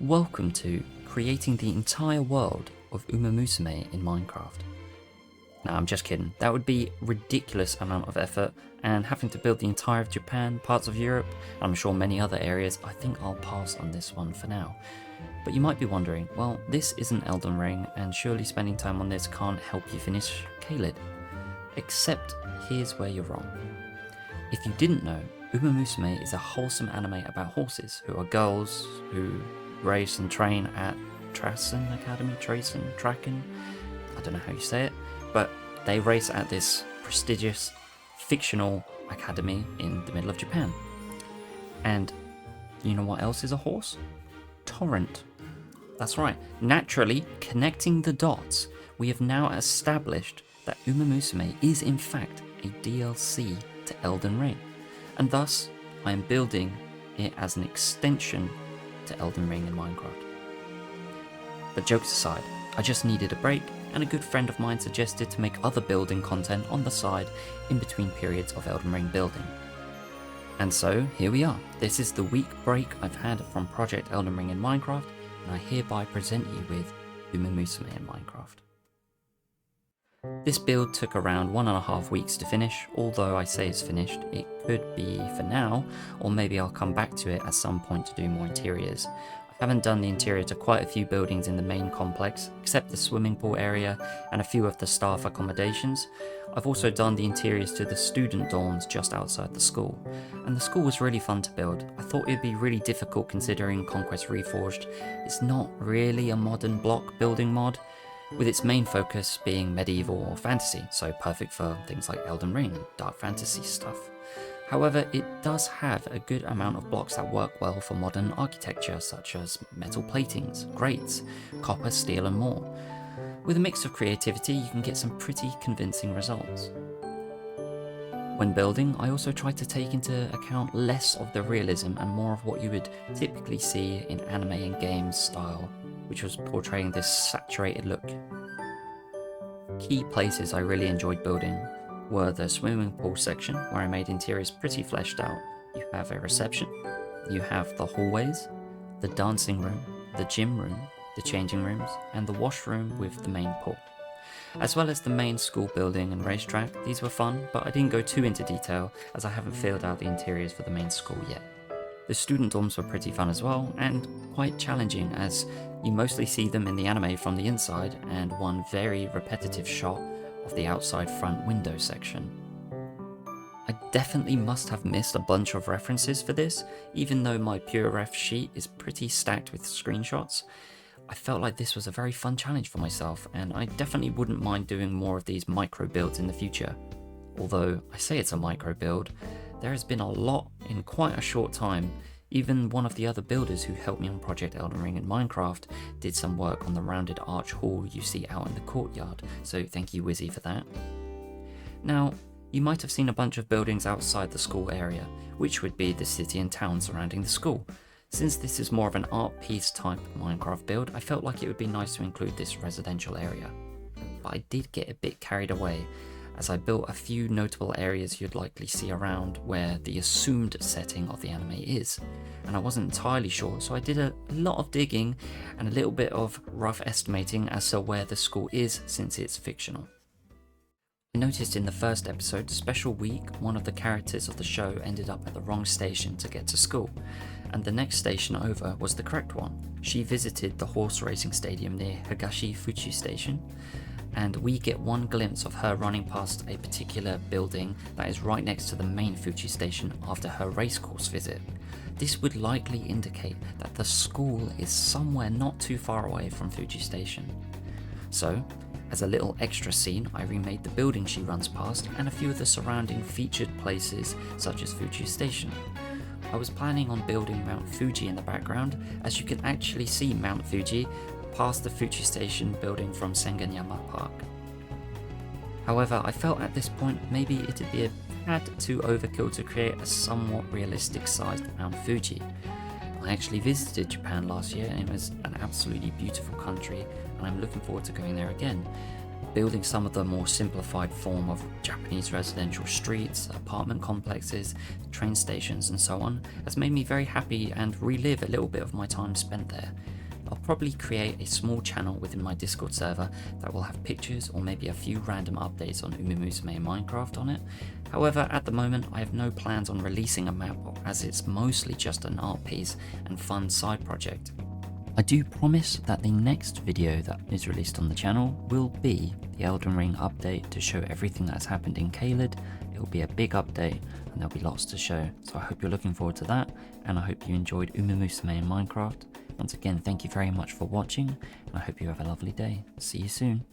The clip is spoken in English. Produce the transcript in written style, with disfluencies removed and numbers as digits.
Welcome to creating the entire world of Umamusume in Minecraft. Now, I'm just kidding. That would be a ridiculous amount of effort, and having to build the entire of Japan, parts of Europe, and I'm sure many other areas, I think I'll pass on this one for now. But you might be wondering, well, this isn't Elden Ring, and surely spending time on this can't help you finish Caelid. Except, here's where you're wrong. If you didn't know, Umamusume is a wholesome anime about horses, who are girls who race and train at Trasen Academy, Traken, I don't know how you say it, but they race at this prestigious fictional academy in the middle of Japan. And you know what else is a horse? Torrent. That's right, naturally connecting the dots, we have now established that Umamusume is in fact a DLC to Elden Ring, and thus I am building it as an extension to Elden Ring in Minecraft. But jokes aside, I just needed a break, and a good friend of mine suggested to make other building content on the side in between periods of Elden Ring building. And so here we are. This is the week break I've had from Project Elden Ring in Minecraft, and I hereby present you with Umamusume in Minecraft. This build took around 1.5 weeks to finish. Although I say it's finished, it could be for now, or maybe I'll come back to it at some point to do more interiors. I haven't done the interior to quite a few buildings in the main complex, except the swimming pool area and a few of the staff accommodations. I've also done the interiors to the student dorms just outside the school, and the school was really fun to build. I thought it'd be really difficult considering Conquest Reforged is not really a modern block building mod, with its main focus being medieval or fantasy, so perfect for things like Elden Ring and dark fantasy stuff. However, it does have a good amount of blocks that work well for modern architecture, such as metal platings, grates, copper, steel and more. With a mix of creativity, you can get some pretty convincing results. When building, I also tried to take into account less of the realism and more of what you would typically see in anime and games style, which was portraying this saturated look. Key places I really enjoyed building were the swimming pool section, where I made interiors pretty fleshed out. You have a reception, you have the hallways, the dancing room, the gym room, the changing rooms, and the washroom with the main pool. As well as the main school building and racetrack. These were fun, but I didn't go too into detail as I haven't filled out the interiors for the main school yet. The student dorms were pretty fun as well, and quite challenging as you mostly see them in the anime from the inside and one very repetitive shot of the outside front window section. I definitely must have missed a bunch of references for this, even though my pure ref sheet is pretty stacked with screenshots. I felt like this was a very fun challenge for myself, and I definitely wouldn't mind doing more of these micro builds in the future. Although I say it's a micro build, there has been a lot in quite a short time. Even one of the other builders who helped me on Project Elden Ring in Minecraft did some work on the rounded arch hall you see out in the courtyard, so thank you Wizzy for that. Now, you might have seen a bunch of buildings outside the school area, which would be the city and town surrounding the school. Since this is more of an art piece type Minecraft build, I felt like it would be nice to include this residential area. But I did get a bit carried away, as I built a few notable areas you'd likely see around where the assumed setting of the anime is, and I wasn't entirely sure, so I did a lot of digging and a little bit of rough estimating as to where the school is since it's fictional. I noticed in the first episode, Special Week, one of the characters of the show ended up at the wrong station to get to school, and the next station over was the correct one. She visited the horse racing stadium near Higashi Fuchi Station, and we get one glimpse of her running past a particular building that is right next to the main Fuchi station after her racecourse visit. This would likely indicate that the school is somewhere not too far away from Fuchi Station. So, as a little extra scene, I remade the building she runs past and a few of the surrounding featured places such as Fuji Station. I was planning on building Mount Fuji in the background, as you can actually see Mount Fuji past the Fuji Station building from Senganyama Park. However, I felt at this point maybe it'd be a tad too overkill to create a somewhat realistic sized Mount Fuji. I actually visited Japan last year and it was an absolutely beautiful country, and I'm looking forward to going there again. building some of the more simplified form of Japanese residential streets, apartment complexes, train stations and so on has made me very happy and relive a little bit of my time spent there. I'll probably create a small channel within my Discord server that will have pictures or maybe a few random updates on Umamusume and Minecraft on it. However, at the moment I have no plans on releasing a map as it's mostly just an art piece and fun side project. I do promise that the next video that is released on the channel will be the Elden Ring update to show everything that's happened in Caelid. It will be a big update and there'll be lots to show, so I hope you're looking forward to that, and I hope you enjoyed Umamusume in Minecraft. Once again, thank you very much for watching, and I hope you have a lovely day. See you soon.